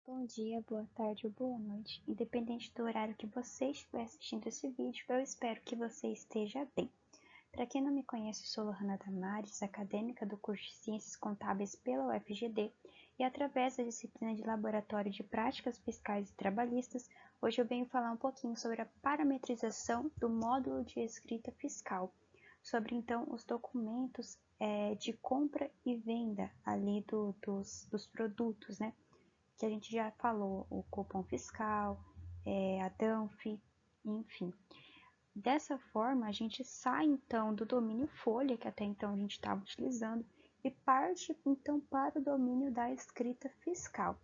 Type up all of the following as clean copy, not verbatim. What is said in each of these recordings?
Bom dia, boa tarde ou boa noite, independente do horário que você estiver assistindo esse vídeo, eu espero que você esteja bem. Para quem não me conhece, eu sou Lohana Damares, acadêmica do curso de Ciências Contábeis pela UFGD, e através da disciplina de Laboratório de Práticas Fiscais e Trabalhistas, hoje eu venho falar um pouquinho sobre a parametrização do módulo de escrita fiscal, sobre então os documentos de compra e venda ali dos produtos, né? Que a gente já falou, o cupom fiscal, a DANF, enfim. Dessa forma, a gente sai então do domínio folha, que até então a gente estava utilizando, e parte então para o domínio da escrita fiscal.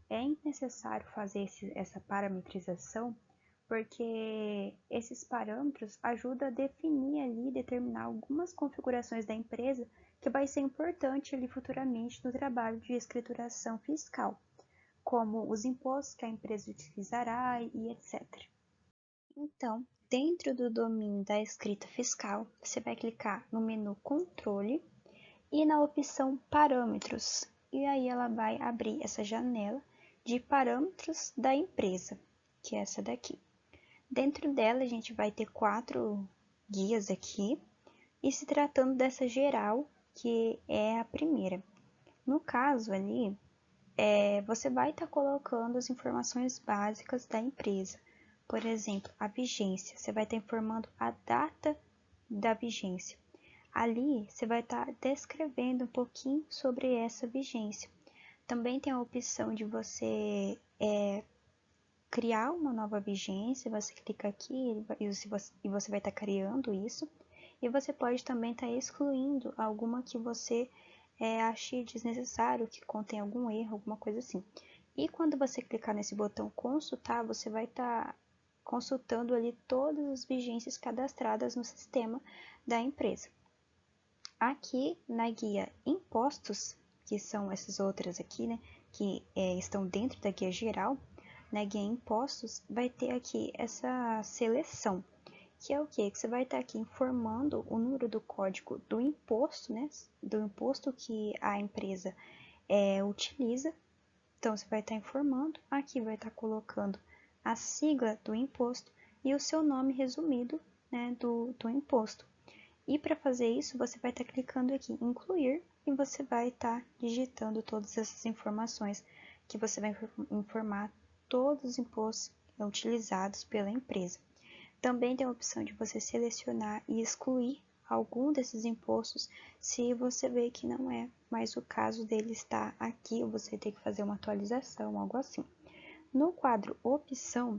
É necessário fazer essa parametrização, porque esses parâmetros ajudam a definir ali, determinar algumas configurações da empresa que vai ser importante ali futuramente no trabalho de escrituração fiscal, como os impostos que a empresa utilizará e etc. Então, dentro do domínio da escrita fiscal, você vai clicar no menu Controle e na opção Parâmetros, e aí ela vai abrir essa janela de parâmetros da empresa, que é essa daqui. Dentro dela, a gente vai ter 4 guias aqui, e se tratando dessa geral, que é a primeira. No caso ali, você vai estar colocando as informações básicas da empresa. Por exemplo, a vigência, você vai estar informando a data da vigência. Ali, você vai estar descrevendo um pouquinho sobre essa vigência. Também tem a opção de você criar uma nova vigência, você clica aqui e você vai estar criando isso. E você pode também estar excluindo alguma que você ache desnecessário, que contém algum erro, alguma coisa assim. E quando você clicar nesse botão consultar, você vai estar consultando ali todas as vigências cadastradas no sistema da empresa. Aqui na guia Impostos, que são essas outras aqui, né, que estão dentro da guia geral, na guia Impostos vai ter aqui essa seleção, que é o quê? Que você vai estar aqui informando o número do código do imposto, né? Do imposto que a empresa utiliza. Então, você vai estar informando, aqui vai estar colocando a sigla do imposto e o seu nome resumido, né, do imposto. E para fazer isso, você vai estar clicando aqui em incluir e você vai estar digitando todas essas informações que você vai informar todos os impostos utilizados pela empresa. Também tem a opção de você selecionar e excluir algum desses impostos se você vê que não é mais o caso dele estar aqui, ou você tem que fazer uma atualização, algo assim. No quadro Opção,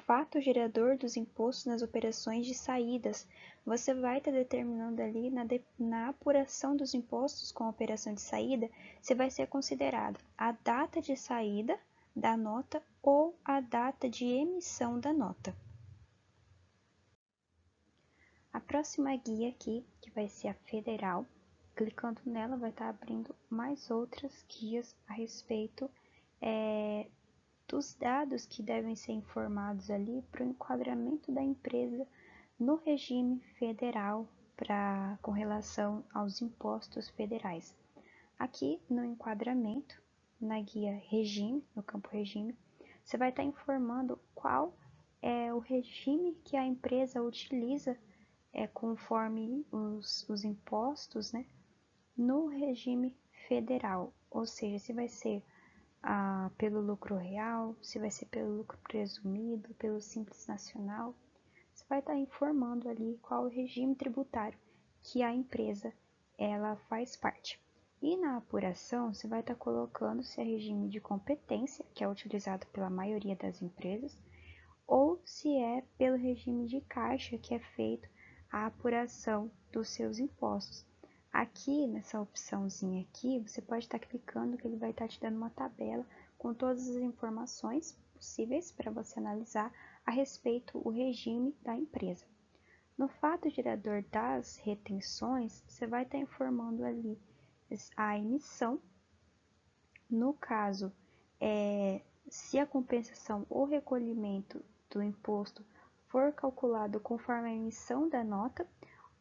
fato gerador dos impostos nas operações de saídas, você vai estar determinando ali na apuração dos impostos com a operação de saída, se vai ser considerada a data de saída da nota ou a data de emissão da nota. A próxima guia aqui, que vai ser a federal, clicando nela vai estar abrindo mais outras guias a respeito dos dados que devem ser informados ali para o enquadramento da empresa no regime federal com relação aos impostos federais. Aqui no enquadramento, na guia regime, no campo regime, você vai estar informando qual é o regime que a empresa utiliza conforme os impostos, né, no regime federal, ou seja, se vai ser pelo lucro real, se vai ser pelo lucro presumido, pelo simples nacional, você vai estar informando ali qual o regime tributário que a empresa ela faz parte. E na apuração, você vai estar colocando se é regime de competência, que é utilizado pela maioria das empresas, ou se é pelo regime de caixa, que é feito a apuração dos seus impostos. Aqui, nessa opçãozinha aqui, você pode estar clicando que ele vai estar te dando uma tabela com todas as informações possíveis para você analisar a respeito do regime da empresa. No fato gerador das retenções, você vai estar informando ali a emissão. No caso, se a compensação ou recolhimento do imposto for calculado conforme a emissão da nota,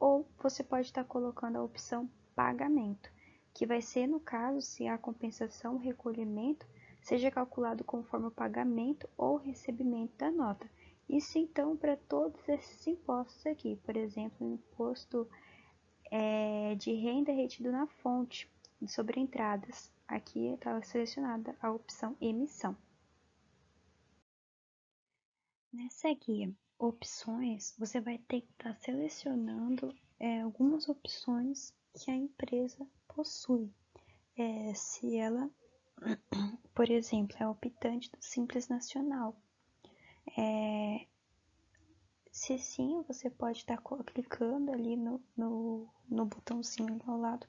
ou você pode estar colocando a opção pagamento. que vai ser, no caso, se a compensação ou recolhimento seja calculado conforme o pagamento ou recebimento da nota. Isso, então, para todos esses impostos aqui. Por exemplo, o imposto de renda retido na fonte sobre entradas. Aqui estava selecionada a opção emissão. Nessa guia opções, você vai ter que estar selecionando algumas opções que a empresa possui. Se ela, por exemplo, é optante do Simples Nacional. Se sim, você pode estar clicando ali no botãozinho ali ao lado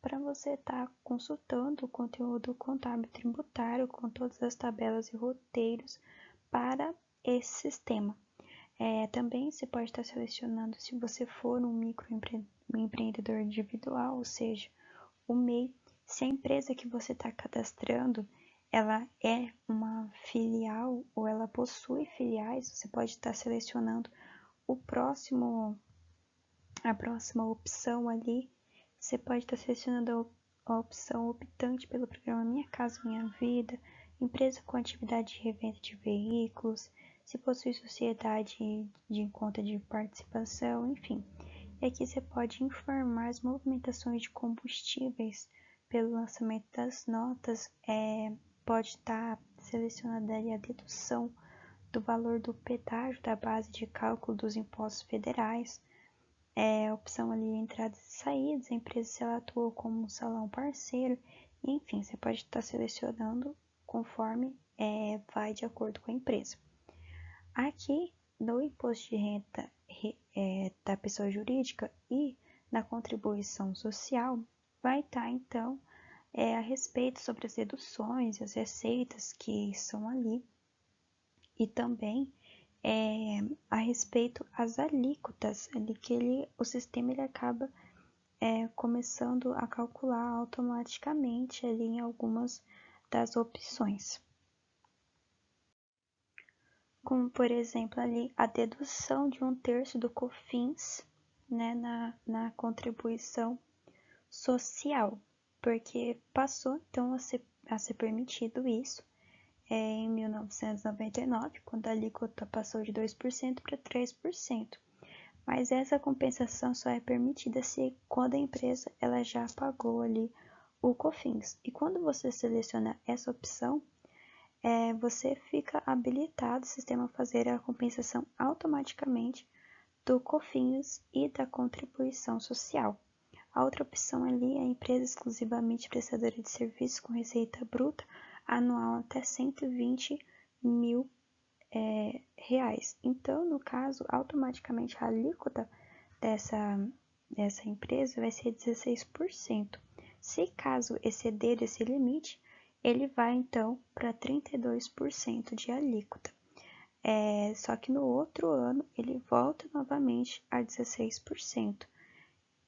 para você estar consultando o conteúdo contábil tributário com todas as tabelas e roteiros para esse sistema. Também você pode estar selecionando se você for um microempreendedor individual, ou seja, o MEI, se a empresa que você está cadastrando ela é uma filial ou ela possui filiais, você pode estar selecionando a próxima opção ali. Você pode estar selecionando a opção optante pelo programa Minha Casa Minha Vida, empresa com atividade de revenda de veículos, se possui sociedade de conta de participação, enfim. E aqui você pode informar as movimentações de combustíveis pelo lançamento das notas, pode estar selecionada ali a dedução do valor do pedágio da base de cálculo dos impostos federais, a opção ali entradas e saídas, a empresa se ela atua como um salão parceiro, enfim, você pode estar selecionando conforme vai de acordo com a empresa. Aqui no imposto de renda da pessoa jurídica e na contribuição social vai estar então a respeito sobre as deduções e as receitas que são ali e também a respeito as alíquotas ali que o sistema ele acaba começando a calcular automaticamente ali em algumas das opções. Como, por exemplo, ali a dedução de 1/3 do COFINS, né, na contribuição social, porque passou então a ser permitido isso em 1999, quando a alíquota passou de 2% para 3%. Mas essa compensação só é permitida se quando a empresa ela já pagou ali o COFINS. E quando você seleciona essa opção, você fica habilitado o sistema a fazer a compensação automaticamente do COFINS e da contribuição social. A outra opção ali é a empresa exclusivamente prestadora de serviços com receita bruta anual até 120 mil reais. Então, no caso, automaticamente a alíquota dessa empresa vai ser 16%. Se caso exceder esse limite, ele vai então para 32% de alíquota. Só que no outro ano ele volta novamente a 16%.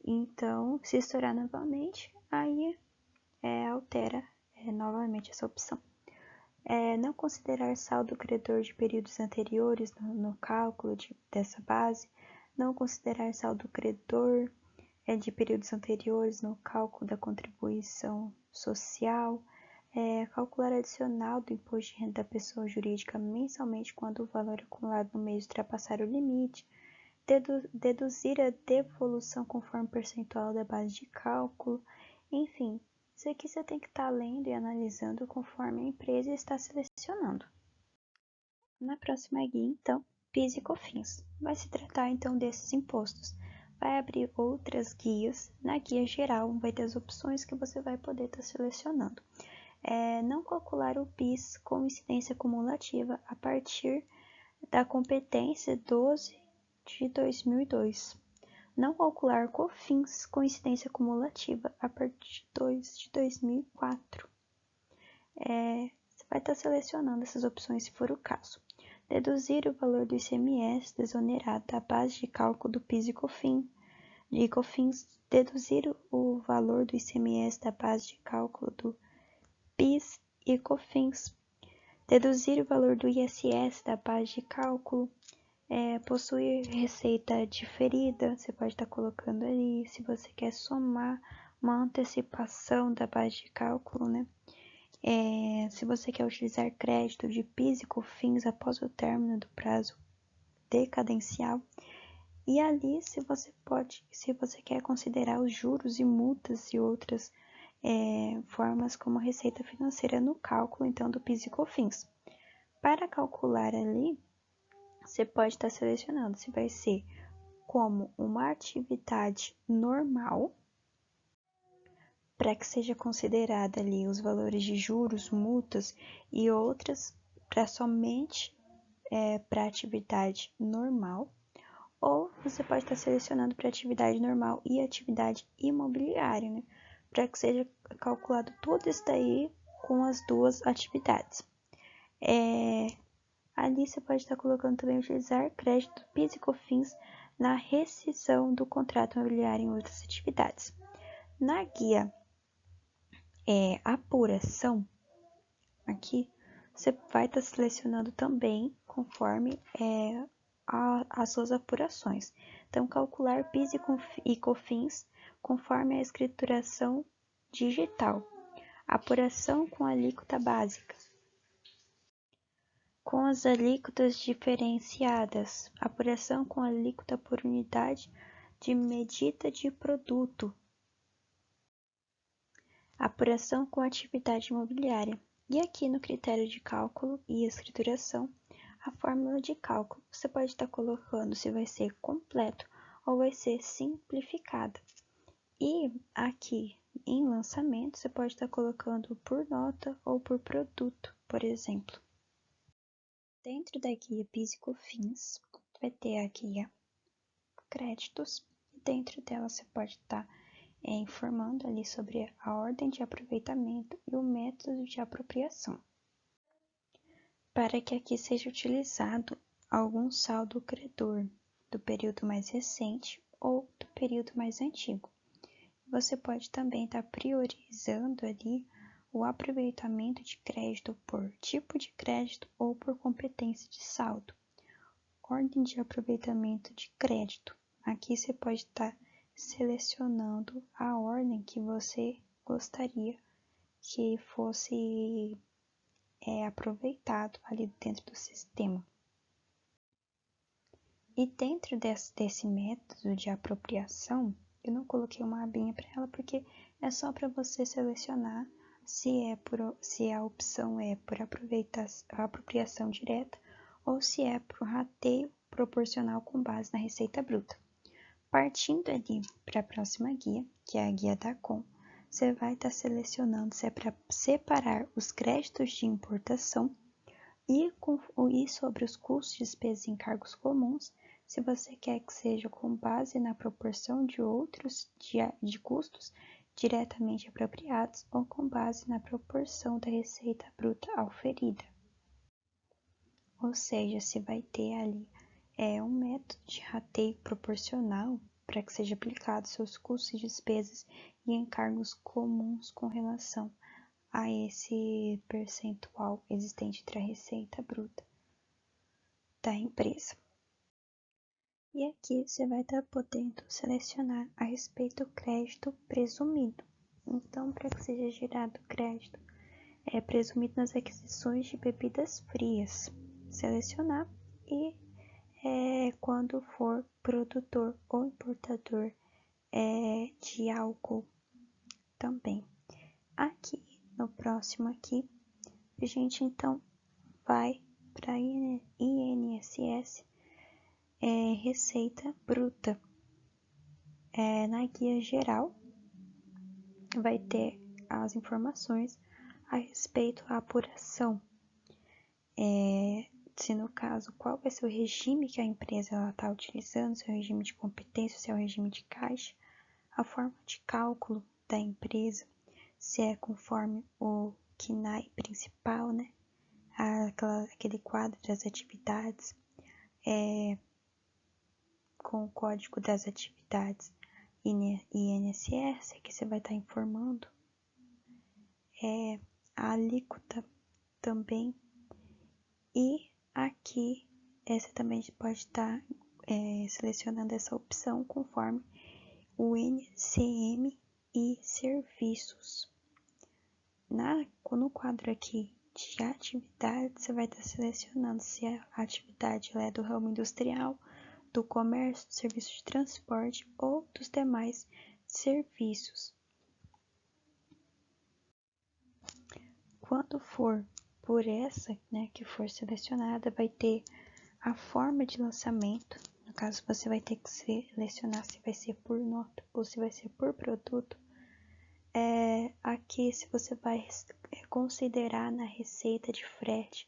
Então, se estourar novamente, aí altera novamente essa opção. Não considerar saldo credor de períodos anteriores no cálculo dessa base, não considerar saldo credor de períodos anteriores no cálculo da contribuição social, calcular adicional do imposto de renda da pessoa jurídica mensalmente quando o valor acumulado no mês ultrapassar o limite, deduzir a devolução conforme percentual da base de cálculo, enfim, isso aqui você tem que estar lendo e analisando conforme a empresa está selecionando. Na próxima guia, então, PIS e COFINS. Vai se tratar então desses impostos. Vai abrir outras guias. Na guia geral, vai ter as opções que você vai poder estar selecionando. Não calcular o PIS com incidência cumulativa a partir da competência 12 de 2002. Não calcular COFINS com incidência cumulativa a partir de 2 de 2004. Você vai estar selecionando essas opções se for o caso. Deduzir o valor do ICMS desonerado da base de cálculo do PIS e COFINS, deduzir o valor do ICMS da base de cálculo do PIS e COFINS, deduzir o valor do ISS da base de cálculo, possuir receita diferida, você pode estar colocando ali, se você quer somar uma antecipação da base de cálculo, né? Se você quer utilizar crédito de PIS e COFINS após o término do prazo decadencial, e ali se você quer considerar os juros e multas e outras formas como receita financeira no cálculo, então, do PIS e COFINS. Para calcular ali, você pode estar selecionando se vai ser como uma atividade normal, para que seja considerada ali os valores de juros, multas e outras para somente para atividade normal, ou você pode estar selecionando para atividade normal e atividade imobiliária, né? Para que seja calculado tudo isso daí com as duas atividades. Ali você pode estar colocando também utilizar crédito PIS e COFINS na rescisão do contrato imobiliário em outras atividades. Na guia apuração, aqui você vai estar selecionando também conforme as suas apurações. Então, calcular PIS e COFINS conforme a escrituração digital. Apuração com alíquota básica. Com as alíquotas diferenciadas. Apuração com alíquota por unidade de medida de produto. Apuração com atividade imobiliária. E aqui no critério de cálculo e escrituração, a fórmula de cálculo, você pode estar colocando se vai ser completo ou vai ser simplificada. E aqui em lançamento, você pode estar colocando por nota ou por produto, por exemplo. Dentro da guia PIS e COFINS, vai ter a guia créditos, e dentro dela você pode estar informando ali sobre a ordem de aproveitamento e o método de apropriação, para que aqui seja utilizado algum saldo credor do período mais recente ou do período mais antigo. Você pode também estar priorizando ali o aproveitamento de crédito por tipo de crédito ou por competência de saldo. Ordem de aproveitamento de crédito. Aqui você pode estar selecionando a ordem que você gostaria que fosse aproveitado ali dentro do sistema. E dentro desse método de apropriação, eu não coloquei uma abinha para ela porque é só para você selecionar se a opção é por apropriação direta ou se é por rateio proporcional com base na receita bruta. Partindo ali para a próxima guia, que é a guia da Com, você vai estar selecionando se é para separar os créditos de importação e sobre os custos, despesas e encargos comuns, se você quer que seja com base na proporção de outros de custos diretamente apropriados ou com base na proporção da receita bruta auferida. Ou seja, se vai ter ali um método de rateio proporcional para que seja aplicado seus custos e despesas e encargos comuns com relação a esse percentual existente entre a receita bruta da empresa. E aqui você vai estar podendo selecionar a respeito do crédito presumido. Então, para que seja gerado crédito presumido nas aquisições de bebidas frias, selecionar e quando for produtor ou importador de álcool também. Aqui, no próximo aqui, a gente então vai para INSS, receita bruta. Na guia geral, vai ter as informações a respeito da apuração. Se no caso, qual vai ser o regime que a empresa está utilizando, se é o regime de competência, se é o regime de caixa, a forma de cálculo da empresa, se é conforme o CNAE principal, né? Aquele quadro das atividades, com o código das atividades INSS, que você vai estar informando, a alíquota também, e aqui você também pode estar selecionando essa opção conforme o NCM e serviços. No quadro aqui de atividade, você vai estar selecionando se a atividade ela é do ramo industrial, do comércio, do serviço de transporte ou dos demais serviços. Quando for por essa, que for selecionada, vai ter a forma de lançamento. No caso, você vai ter que selecionar se vai ser por nota ou se vai ser por produto. Aqui, se você vai considerar na receita de frete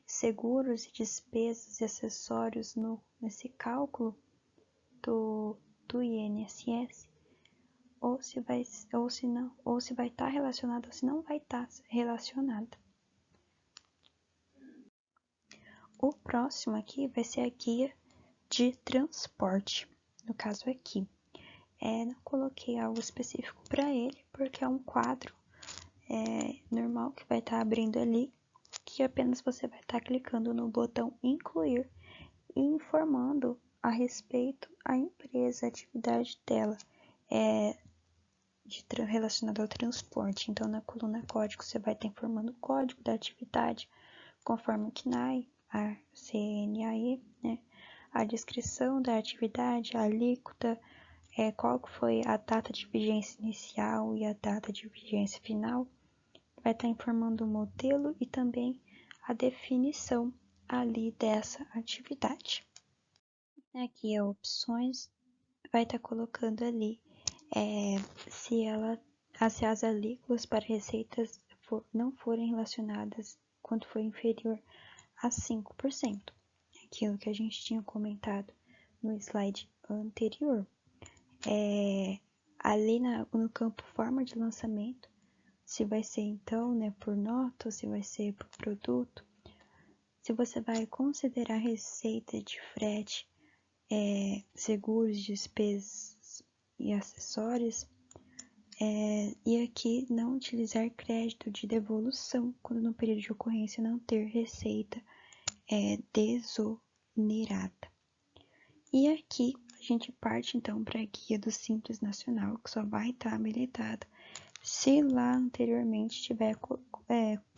seguros e despesas e acessórios nesse cálculo do INSS, ou se vai estar relacionado ou se não vai estar relacionado. O próximo aqui vai ser a guia de transporte. No caso aqui, não coloquei algo específico para ele, porque é um quadro normal que vai estar abrindo ali, que apenas você vai estar clicando no botão incluir e informando a respeito a empresa, a atividade dela relacionada ao transporte. Então, na coluna código, você vai estar informando o código da atividade, conforme o CNAE, a CNAE, a descrição da atividade, a alíquota, qual foi a data de vigência inicial e a data de vigência final. Vai estar informando o modelo e também a definição ali dessa atividade. Aqui opções, vai estar colocando ali se as alíquotas para receitas não forem relacionadas quando for inferior a 5%. Aquilo que a gente tinha comentado no slide anterior. Ali no campo forma de lançamento, se vai ser então por nota ou se vai ser por produto, se você vai considerar receita de frete, seguros, despesas e acessórios, e aqui não utilizar crédito de devolução quando no período de ocorrência não ter receita desonerada. E aqui a gente parte então para a guia do Simples Nacional, que só vai estar habilitada se lá anteriormente tiver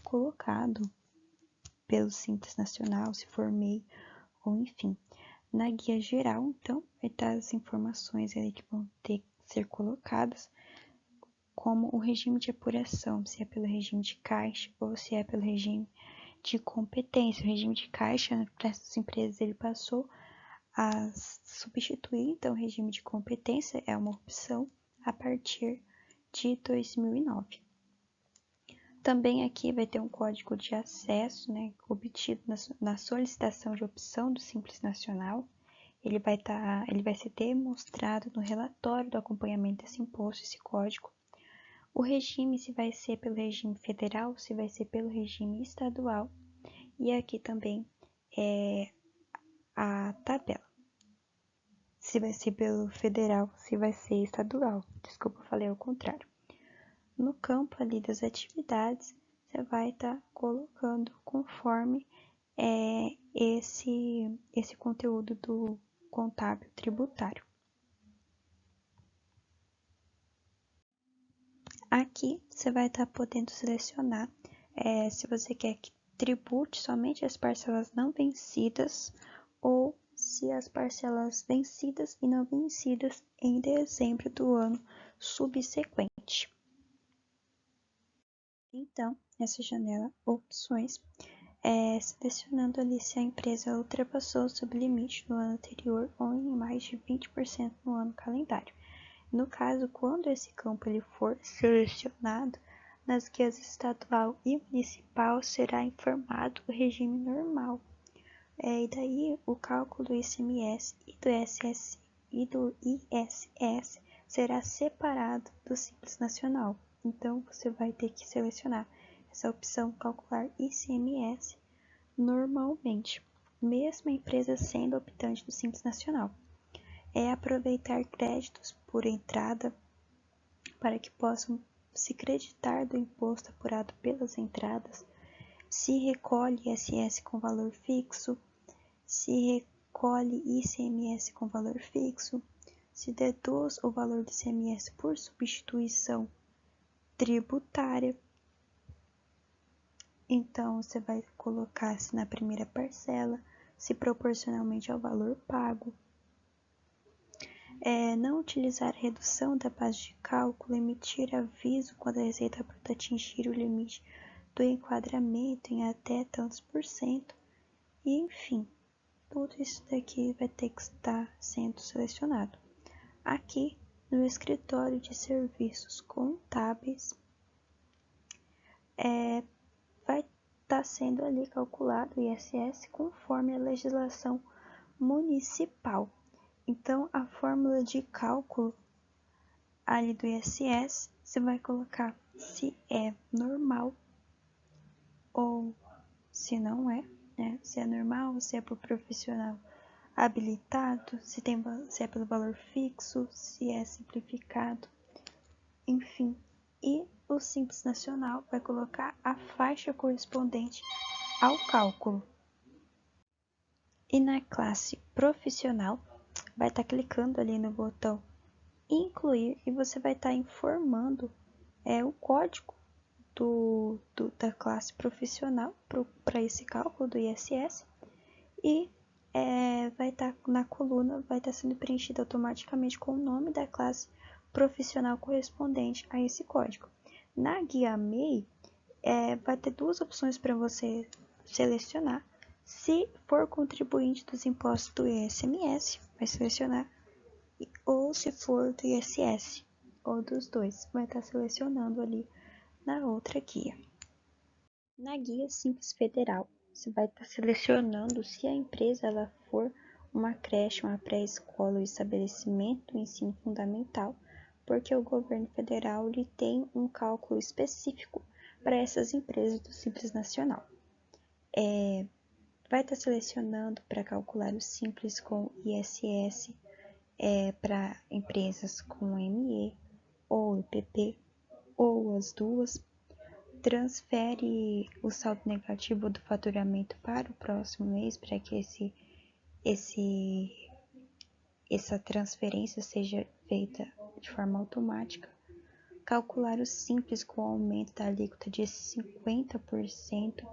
colocado pelo Simples Nacional, se for MEI ou enfim. Na guia geral, então, vai estar as informações ali que vão ter que ser colocadas, como o regime de apuração, se é pelo regime de caixa ou se é pelo regime de competência. O regime de caixa, para essas empresas, ele passou a substituir, então, o regime de competência é uma opção a partir de 2009. Também aqui vai ter um código de acesso, obtido na solicitação de opção do Simples Nacional. Ele vai ser demonstrado no relatório do acompanhamento desse imposto, esse código. O regime, se vai ser pelo regime federal, se vai ser pelo regime estadual. E aqui também a tabela. Se vai ser pelo federal, se vai ser estadual. Desculpa, eu falei ao contrário. No campo ali das atividades, você vai estar colocando conforme esse conteúdo do contábil tributário. Aqui você vai estar podendo selecionar se você quer que tribute somente as parcelas não vencidas ou se as parcelas vencidas e não vencidas em dezembro do ano subsequente. Então, nessa janela Opções, selecionando ali se a empresa ultrapassou o sublimite no ano anterior ou em mais de 20% no ano calendário. No caso, quando esse campo ele for selecionado, nas guias estadual e municipal será informado o regime normal. E daí o cálculo do ICMS e do ISS será separado do Simples Nacional. Então, você vai ter que selecionar essa opção calcular ICMS normalmente, mesmo a empresa sendo optante do Simples Nacional. Aproveitar créditos por entrada para que possam se creditar do imposto apurado pelas entradas, se recolhe ISS com valor fixo, se recolhe ICMS com valor fixo, se deduz o valor do ICMS por substituição tributária. Então, você vai colocar se na primeira parcela, se proporcionalmente ao valor pago. Não utilizar a redução da base de cálculo, emitir aviso quando a receita bruta atingir o limite do enquadramento em até tantos por cento, e enfim, tudo isso daqui vai ter que estar sendo selecionado. Aqui no escritório de serviços contábeis, vai estar sendo ali calculado o ISS conforme a legislação municipal. Então, a fórmula de cálculo ali do ISS, você vai colocar se é normal ou se não é, né? Se é normal, se é por profissional habilitado, se é pelo valor fixo, se é simplificado, enfim. E o Simples Nacional vai colocar a faixa correspondente ao cálculo. E na classe profissional, vai estar clicando ali no botão incluir e você vai estar informando o código da classe profissional para esse cálculo do ISS, e vai estar na coluna, vai estar sendo preenchido automaticamente com o nome da classe profissional correspondente a esse código. Na guia MEI, vai ter duas opções para você selecionar. Se for contribuinte dos impostos do ICMS, vai selecionar, ou se for do ISS, ou dos dois, vai estar selecionando ali na outra guia. Na guia Simples Federal, você vai estar selecionando se a empresa ela for uma creche, uma pré-escola ou estabelecimento do ensino fundamental, porque o governo federal ele tem um cálculo específico para essas empresas do Simples Nacional. Vai estar selecionando para calcular o Simples com ISS para empresas com ME ou IPP ou as duas. Transfere o saldo negativo do faturamento para o próximo mês para que essa transferência seja feita de forma automática. Calcular o Simples com aumento da alíquota de 50%.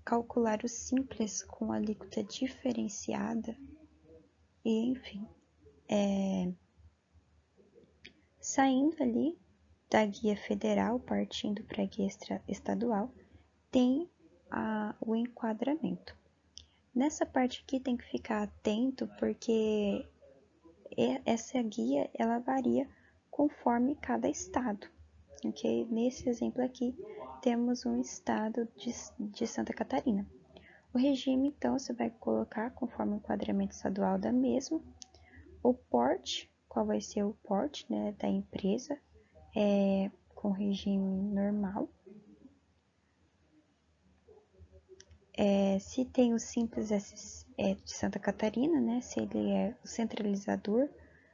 Calcular o Simples com alíquota diferenciada. E, enfim, saindo ali da guia federal, partindo para a guia estadual, tem o enquadramento. Nessa parte aqui tem que ficar atento, porque essa guia ela varia conforme cada estado. Okay? Nesse exemplo aqui, temos um estado de Santa Catarina. O regime, então, você vai colocar conforme o enquadramento estadual da mesma. O porte, qual vai ser o porte, né, da empresa, com regime normal. Se tem o Simples de Santa Catarina, né, se ele é o centralizador,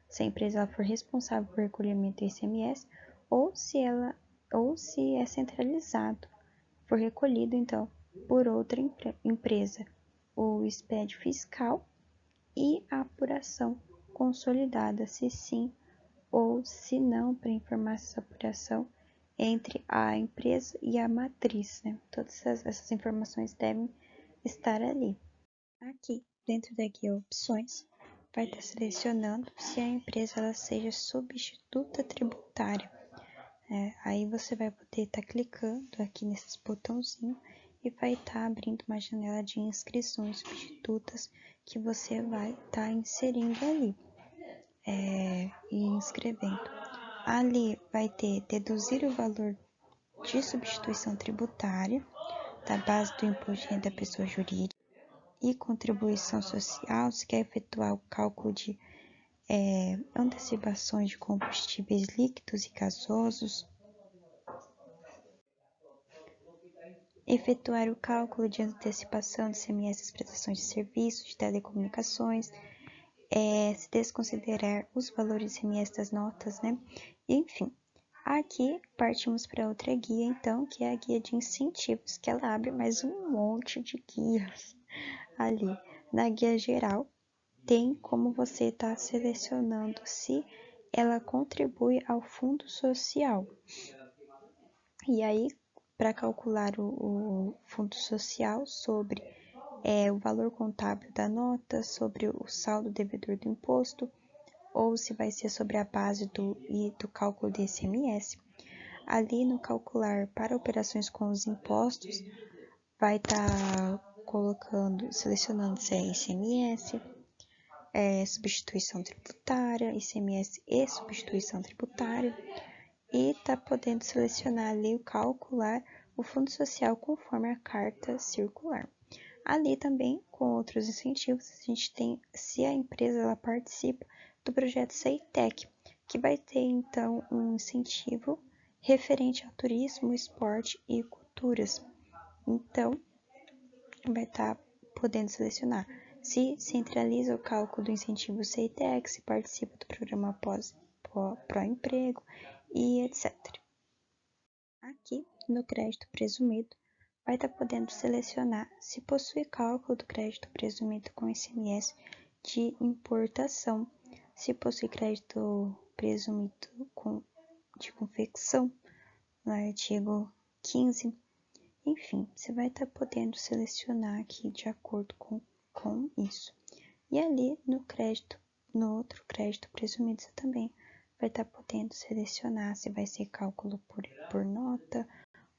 se a empresa for responsável por recolhimento do ICMS, ou se é centralizado, for recolhido, então, por outra empresa, o SPED fiscal e a apuração consolidada, se sim ou se não, para informar essa apuração entre a empresa e a matriz, né? Todas essas informações devem estar ali. Aqui, dentro da guia opções, vai estar selecionando se a empresa ela seja substituta tributária. Aí você vai poder estar clicando aqui nesses botãozinhos e vai estar abrindo uma janela de inscrições substitutas que você vai estar inserindo ali e inscrevendo. Ali vai ter deduzir o valor de substituição tributária da base do imposto de renda da pessoa jurídica e contribuição social, se quer efetuar o cálculo de antecipações de combustíveis líquidos e gasosos, efetuar o cálculo de antecipação de ICMS das prestações de serviços de telecomunicações, se desconsiderar os valores ICMS das notas, né? Enfim, aqui partimos para outra guia, então, que é a guia de incentivos, que ela abre mais um monte de guias ali. Na guia geral, tem como você estar selecionando se ela contribui ao fundo social. E aí, para calcular o fundo social sobre o valor contábil da nota, sobre o saldo devedor do imposto, ou se vai ser sobre a base do cálculo do ICMS. Ali no calcular para operações com os impostos, vai estar selecionando se é ICMS, substituição tributária, ICMS e substituição tributária, e está podendo selecionar ali calcular o fundo social conforme a carta circular. Ali também, com outros incentivos, a gente tem se a empresa ela participa do projeto CEITEC, que vai ter então um incentivo referente ao turismo, esporte e culturas. Então, vai estar podendo selecionar se centraliza o cálculo do incentivo CEITEC, se participa do programa pró-emprego e etc. Aqui, no crédito presumido, vai estar podendo selecionar se possui cálculo do crédito presumido com ICMS de importação, se possui crédito presumido de confecção, no artigo 15. Enfim, você vai estar podendo selecionar aqui de acordo com isso. E ali no outro crédito presumido, você também vai estar podendo selecionar se vai ser cálculo por nota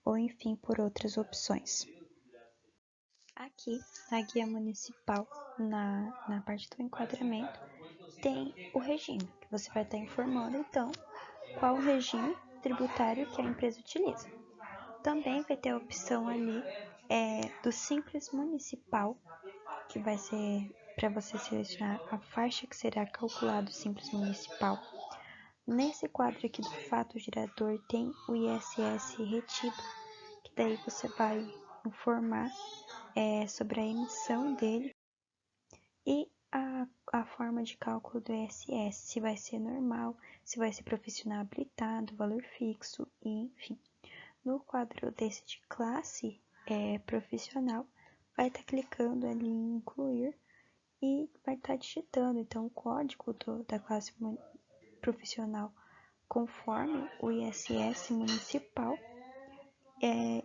ou enfim por outras opções. Aqui na guia municipal, na parte do enquadramento, tem o regime, que você vai estar informando então qual o regime tributário que a empresa utiliza. Também vai ter a opção ali do Simples Municipal, que vai ser para você selecionar a faixa que será calculado o Simples Municipal. Nesse quadro aqui do fato gerador tem o ISS retido, que daí você vai informar sobre a emissão dele e a forma de cálculo do ISS, se vai ser normal, se vai ser profissional habilitado, valor fixo, e enfim. No quadro desse de classe profissional, vai estar clicando ali em incluir e vai estar digitando então o código da classe profissional conforme o ISS municipal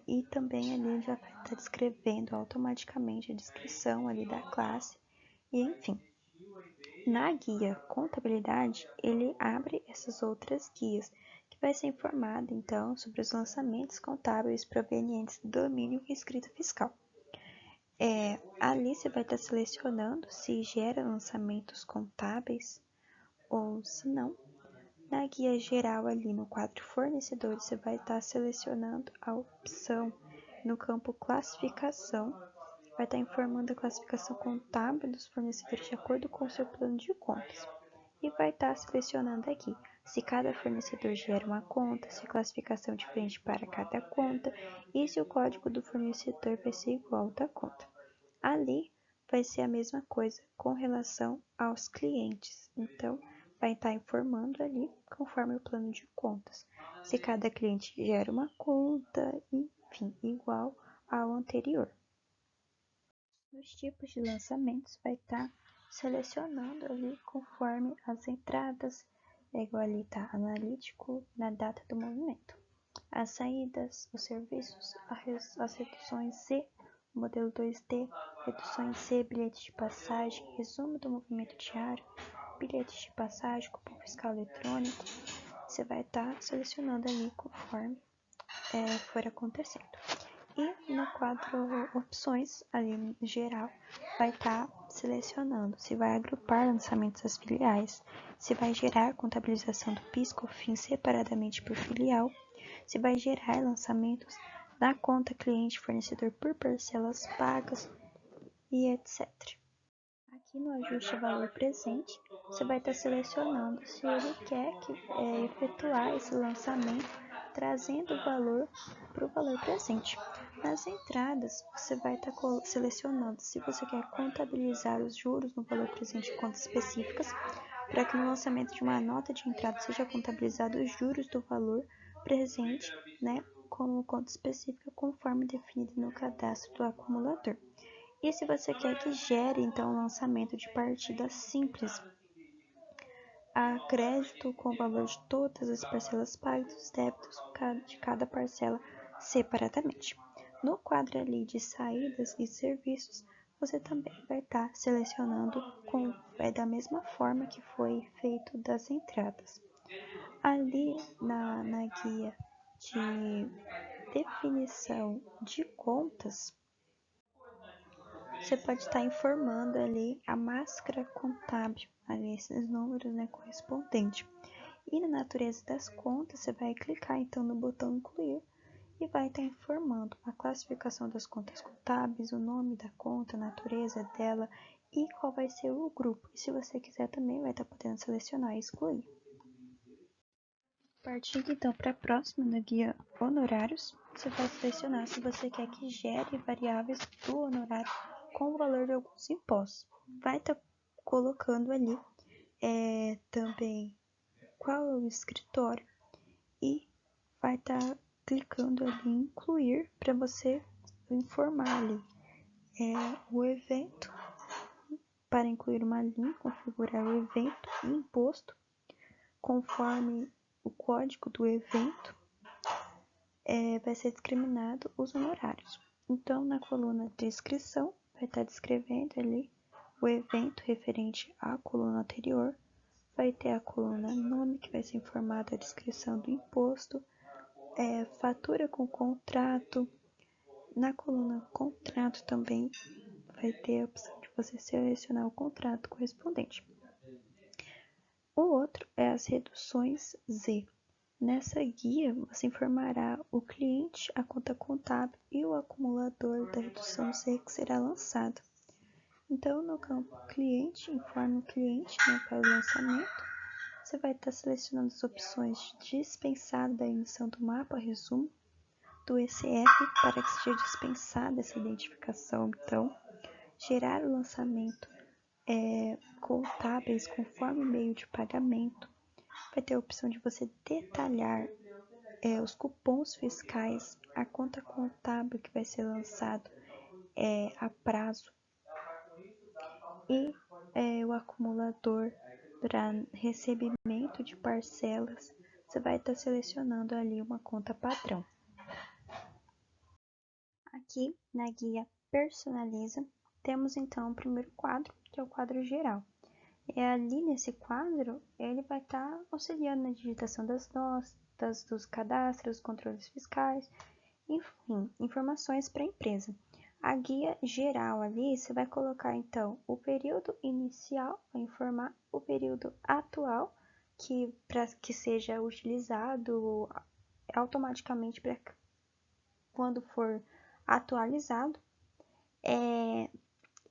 e também ali já vai estar descrevendo automaticamente a descrição ali da classe e enfim. Na guia contabilidade, ele abre essas outras guias, que vai ser informado então sobre os lançamentos contábeis provenientes do domínio e escrita fiscal. Ali você vai estar selecionando se gera lançamentos contábeis ou se não. Na guia geral ali no quadro fornecedores, você vai estar selecionando a opção no campo classificação, vai estar informando a classificação contábil dos fornecedores de acordo com o seu plano de contas. E vai estar selecionando aqui se cada fornecedor gera uma conta, se a classificação é diferente para cada conta e se o código do fornecedor vai ser igual ao da conta. Ali vai ser a mesma coisa com relação aos clientes. Então, vai estar informando ali conforme o plano de contas. Se cada cliente gera uma conta, enfim, igual ao anterior. Nos tipos de lançamentos, vai estar selecionando ali conforme as entradas, igual ali está analítico na data do movimento. As saídas, os serviços, as reduções C, modelo 2D, reduções C, bilhete de passagem, resumo do movimento diário, bilhetes de passagem, cupom fiscal eletrônico. Você vai estar selecionando ali conforme for acontecendo. E no quadro opções, ali no geral, vai estar selecionando se vai agrupar lançamentos das filiais, se vai gerar contabilização do PIS/COFINS separadamente por filial, se vai gerar lançamentos da conta cliente fornecedor por parcelas pagas e etc. Aqui no ajuste valor presente, você vai estar selecionando se ele quer efetuar esse lançamento trazendo o valor para o valor presente. Nas entradas, você vai estar selecionando se você quer contabilizar os juros no valor presente em contas específicas, para que no lançamento de uma nota de entrada seja contabilizado os juros do valor presente, como conta específica, conforme definido no cadastro do acumulador. E se você quer que gere, então, o lançamento de partida simples, a crédito com o valor de todas as parcelas pagas, os débitos de cada parcela separadamente. No quadro ali de saídas e serviços, você também vai estar selecionando da mesma forma que foi feito das entradas. Ali na guia de definição de contas, você pode estar informando ali a máscara contábil, ali esses números, né, correspondentes. E na natureza das contas, você vai clicar então no botão incluir e vai estar informando a classificação das contas contábeis, o nome da conta, a natureza dela e qual vai ser o grupo. E se você quiser também vai estar podendo selecionar e excluir. Partindo então para a próxima, na guia honorários, você vai selecionar se você quer que gere variáveis do honorário com o valor de alguns impostos. Vai estar colocando ali também qual é o escritório e vai estar clicando ali em incluir para você informar ali o evento, para incluir uma linha, configurar o evento e imposto conforme o código do evento vai ser discriminado os honorários. Então, na coluna descrição, vai estar descrevendo ali o evento referente à coluna anterior, vai ter a coluna nome, que vai ser informada a descrição do imposto, fatura com contrato. Na coluna contrato também vai ter a opção de você selecionar o contrato correspondente. O outro é as reduções Z. Nessa guia, você informará o cliente, a conta contábil e o acumulador da redução Z que será lançado. Então, no campo cliente, informe o cliente para o lançamento. Você vai estar selecionando as opções de dispensado da emissão do mapa resumo, do ECF para que seja dispensada essa identificação. Então, gerar o lançamento contábeis conforme meio de pagamento. Vai ter a opção de você detalhar os cupons fiscais, a conta contábil que vai ser lançado a prazo e o acumulador para recebimento de parcelas. Você vai estar selecionando ali uma conta padrão. Aqui na guia personaliza, temos então o primeiro quadro, que é o quadro geral. Ali nesse quadro, ele vai estar auxiliando na digitação das notas, dos cadastros, controles fiscais, enfim, informações para a empresa. A guia geral ali, você vai colocar então o período inicial, vai informar o período atual, para que seja utilizado automaticamente para quando for atualizado,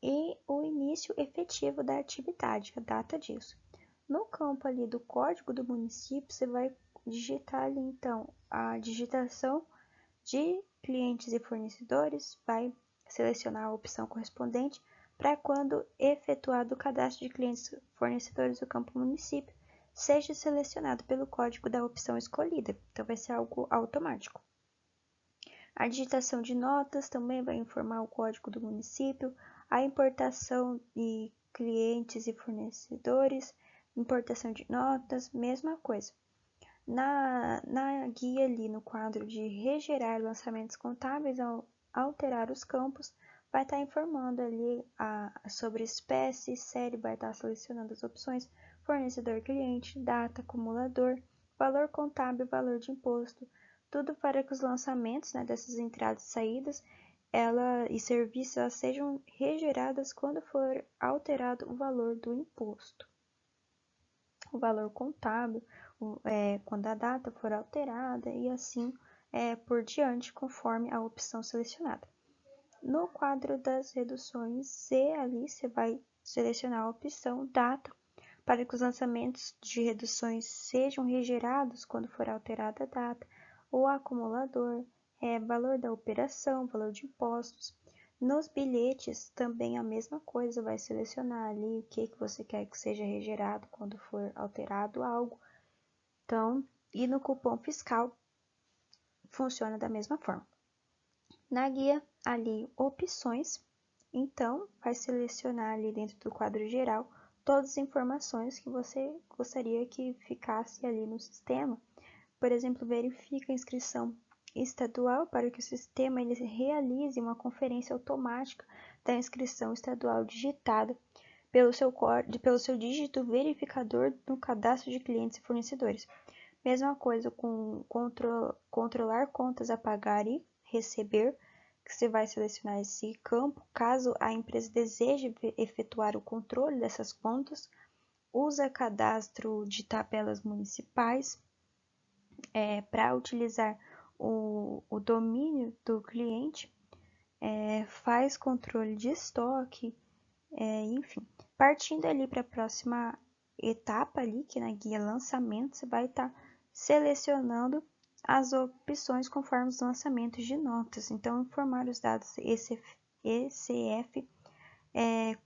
e o início efetivo da atividade, a data disso. No campo ali do código do município, você vai digitar ali então a digitação de clientes e fornecedores, vai selecionar a opção correspondente para quando efetuado o cadastro de clientes e fornecedores do campo município, seja selecionado pelo código da opção escolhida. Então vai ser algo automático. A digitação de notas também vai informar o código do município, a importação de clientes e fornecedores, importação de notas, mesma coisa. Na guia ali no quadro de regerar lançamentos contábeis, ao alterar os campos, vai estar informando ali sobre espécie, série, vai estar selecionando as opções fornecedor, cliente, data, acumulador, valor contábil, valor de imposto, tudo para que os lançamentos dessas entradas e saídas e serviços sejam regeradas quando for alterado o valor do imposto. O valor contábil, quando a data for alterada e assim por diante, conforme a opção selecionada. No quadro das reduções C, ali você vai selecionar a opção data, para que os lançamentos de reduções sejam regerados quando for alterada a data, o acumulador, valor da operação, valor de impostos. Nos bilhetes, também a mesma coisa, vai selecionar ali o que você quer que seja regerado quando for alterado algo. Então, e no cupom fiscal, funciona da mesma forma. Na guia, ali, opções, Então, vai selecionar ali dentro do quadro geral todas as informações que você gostaria que ficasse ali no sistema. Por exemplo, verifica a inscrição estadual para que o sistema ele realize uma conferência automática da inscrição estadual digitada pelo seu dígito verificador no cadastro de clientes e fornecedores. Mesma coisa com controlar contas a pagar e receber, que você vai selecionar esse campo. Caso a empresa deseje efetuar o controle dessas contas, usa cadastro de tabelas municipais para utilizar o domínio do cliente, faz controle de estoque, enfim. Partindo ali para a próxima etapa ali, que na guia lançamento, você vai estar selecionando as opções conforme os lançamentos de notas. Então, informar os dados ECF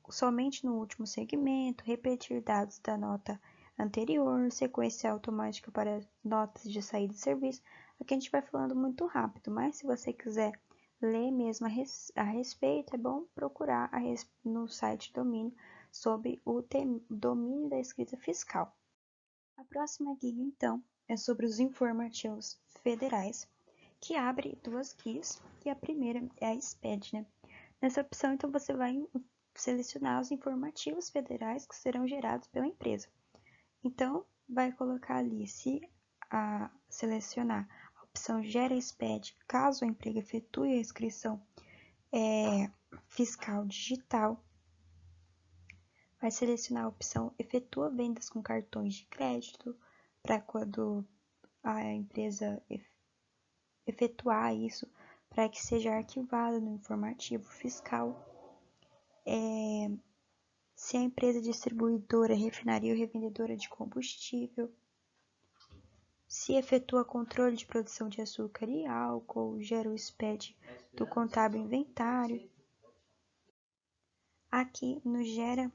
somente no último segmento, repetir dados da nota anterior, sequência automática para notas de saída de serviço. Aqui a gente vai falando muito rápido, mas se você quiser ler mesmo a respeito, é bom procurar no site domínio sobre o domínio da escrita fiscal. A próxima guia, então, é sobre os informativos federais, que abre duas guias, e a primeira é a SPED, né? Nessa opção, então, você vai selecionar os informativos federais que serão gerados pela empresa. Então, vai colocar ali, selecionar a opção Gera SPED, caso a empresa efetue a inscrição fiscal digital. Vai selecionar a opção Efetua vendas com cartões de crédito, para quando a empresa efetuar isso, para que seja arquivado no informativo fiscal. Se a empresa distribuidora, refinaria ou revendedora de combustível, se efetua controle de produção de açúcar e álcool, gera o SPED do contábil inventário. Aqui no gera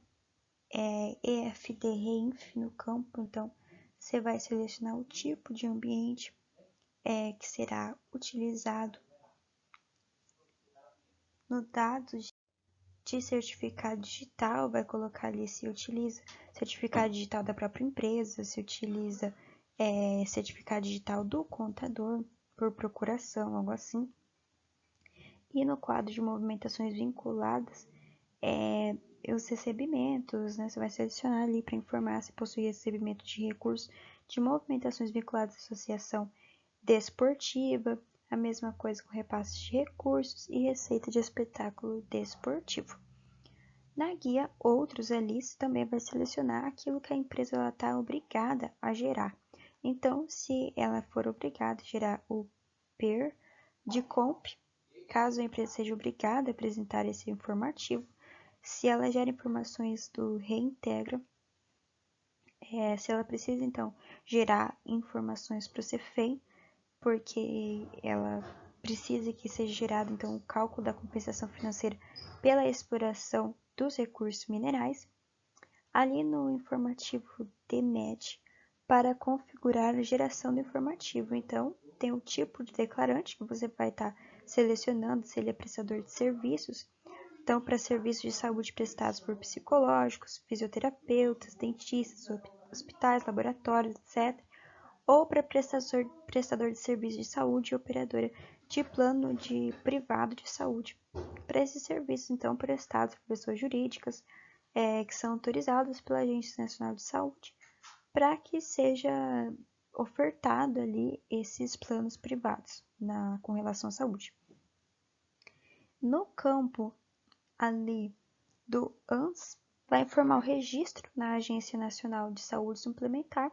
EFD Reinf no campo, então você vai selecionar o tipo de ambiente que será utilizado. No dados de certificado digital, vai colocar ali se utiliza certificado digital da própria empresa, se utiliza certificado digital do contador, por procuração, algo assim. E no quadro de movimentações vinculadas, os recebimentos, né? Você vai selecionar ali para informar se possui recebimento de recursos de movimentações vinculadas à associação desportiva, a mesma coisa com repasses de recursos e receita de espetáculo desportivo. Na guia Outros ali, você também vai selecionar aquilo que a empresa está obrigada a gerar. Então, se ela for obrigada a gerar o PER de comp, caso a empresa seja obrigada a apresentar esse informativo, se ela gera informações do Reintegra, se ela precisa, então, gerar informações para o CEFEM, porque ela precisa que seja gerado, então, o cálculo da compensação financeira pela exploração dos recursos minerais, ali no informativo DMED, para configurar a geração do informativo. Então, tem o tipo de declarante que você vai estar selecionando, se ele é prestador de serviços. Então, para serviços de saúde prestados por psicológicos, fisioterapeutas, dentistas, hospitais, laboratórios, etc. Ou para prestador de serviços de saúde e operadora de plano privado de saúde. Para esses serviços, então, prestados por pessoas jurídicas que são autorizadas pela Agência Nacional de Saúde, para que seja ofertado ali esses planos privados com relação à saúde. No campo ali do ANS, vai informar o registro na Agência Nacional de Saúde Suplementar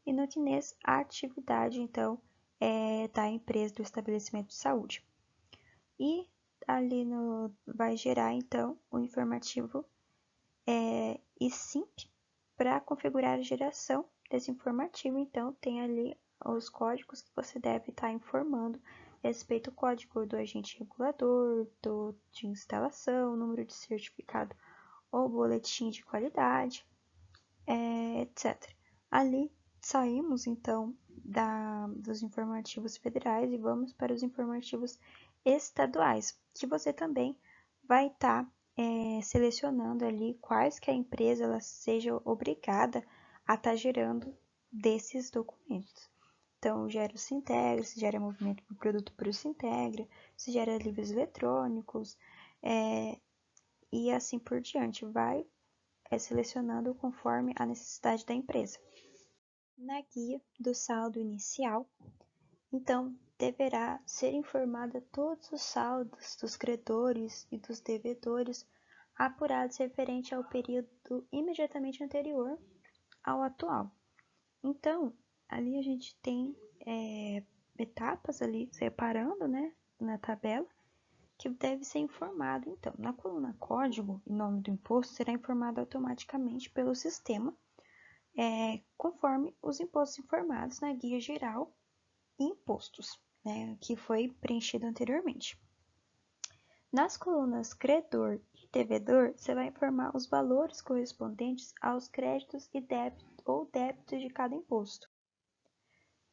e no CNES a atividade, então, da empresa do estabelecimento de saúde. E ali vai gerar, então, o informativo ISIMP para configurar a geração desse informativo. Então, tem ali os códigos que você deve estar informando a respeito do código do agente regulador, de instalação, número de certificado ou boletim de qualidade, etc. Ali saímos, então, dos informativos federais e vamos para os informativos estaduais, que você também vai estar selecionando ali quais que a empresa ela seja obrigada a estar gerando desses documentos. Então, gera o Sintegra, se gera movimento por produto por o Sintegra, se gera livros eletrônicos, e assim por diante. Vai selecionando conforme a necessidade da empresa. Na guia do saldo inicial, então, deverá ser informada todos os saldos dos credores e dos devedores apurados referente ao período imediatamente anterior ao atual. Então, ali a gente tem etapas ali separando, né, na tabela, que deve ser informado. Então, na coluna código e nome do imposto será informado automaticamente pelo sistema, conforme os impostos informados na guia geral e impostos, né, que foi preenchido anteriormente. Nas colunas credor e devedor, você vai informar os valores correspondentes aos créditos e débitos de cada imposto.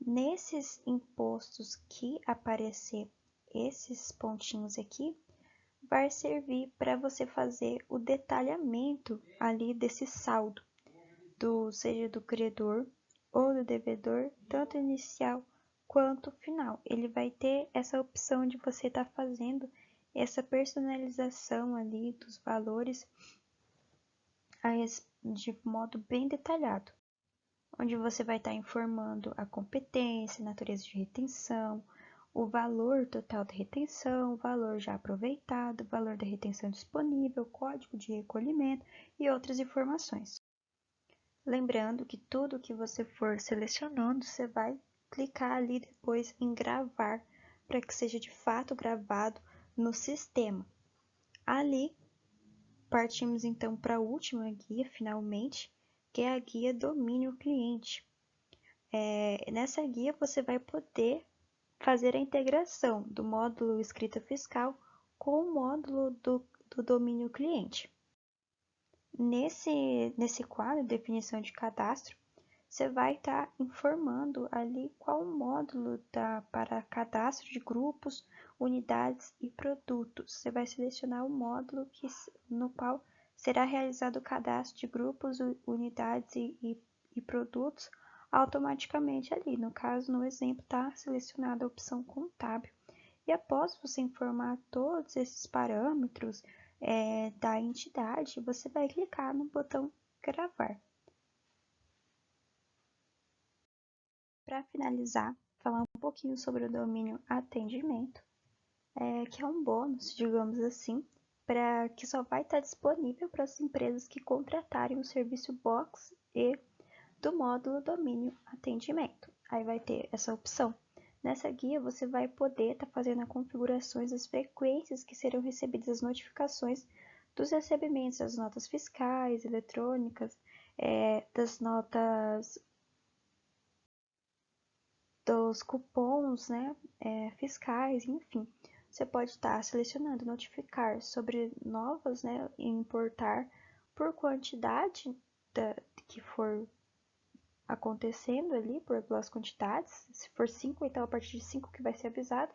Nesses impostos que aparecer esses pontinhos aqui, vai servir para você fazer o detalhamento ali desse saldo, seja do credor ou do devedor, tanto inicial quanto final. Ele vai ter essa opção de você estar fazendo essa personalização ali dos valores de modo bem detalhado, onde você vai estar informando a competência, natureza de retenção, o valor total da retenção, o valor já aproveitado, o valor da retenção disponível, código de recolhimento e outras informações. Lembrando que tudo que você for selecionando, você vai clicar ali depois em gravar, para que seja de fato gravado no sistema. Ali, partimos então para a última guia, finalmente, que é a guia Domínio Cliente. Nessa guia você vai poder fazer a integração do módulo Escrita Fiscal com o módulo do Domínio Cliente. Nesse quadro, definição de cadastro, você vai estar informando ali qual o módulo para cadastro de grupos, unidades e produtos. Você vai selecionar o módulo no qual será realizado o cadastro de grupos, unidades e produtos automaticamente ali. No caso, no exemplo, está selecionada a opção contábil. E após você informar todos esses parâmetros da entidade, você vai clicar no botão gravar. Para finalizar, falar um pouquinho sobre o domínio atendimento, que é um bônus, digamos assim, que só vai estar disponível para as empresas que contratarem o serviço Box e do módulo domínio atendimento. Aí vai ter essa opção. Nessa guia você vai poder estar fazendo as configurações das frequências que serão recebidas as notificações dos recebimentos das notas fiscais, eletrônicas, das notas dos cupons, né, fiscais, enfim. Você pode estar selecionando notificar sobre novas, né, e importar por quantidade que for acontecendo ali, pelas quantidades. Se for 5, então a partir de 5 que vai ser avisado.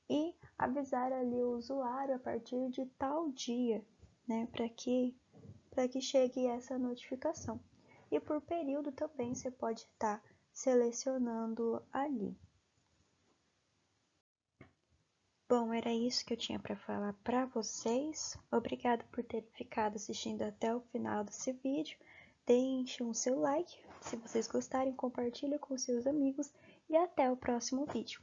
E avisar ali o usuário a partir de tal dia, né, para que chegue essa notificação. E por período também você pode estar selecionando ali. Bom, era isso que eu tinha para falar para vocês. Obrigada por terem ficado assistindo até o final desse vídeo. Deixem o seu like, se vocês gostarem, compartilhem com seus amigos e até o próximo vídeo.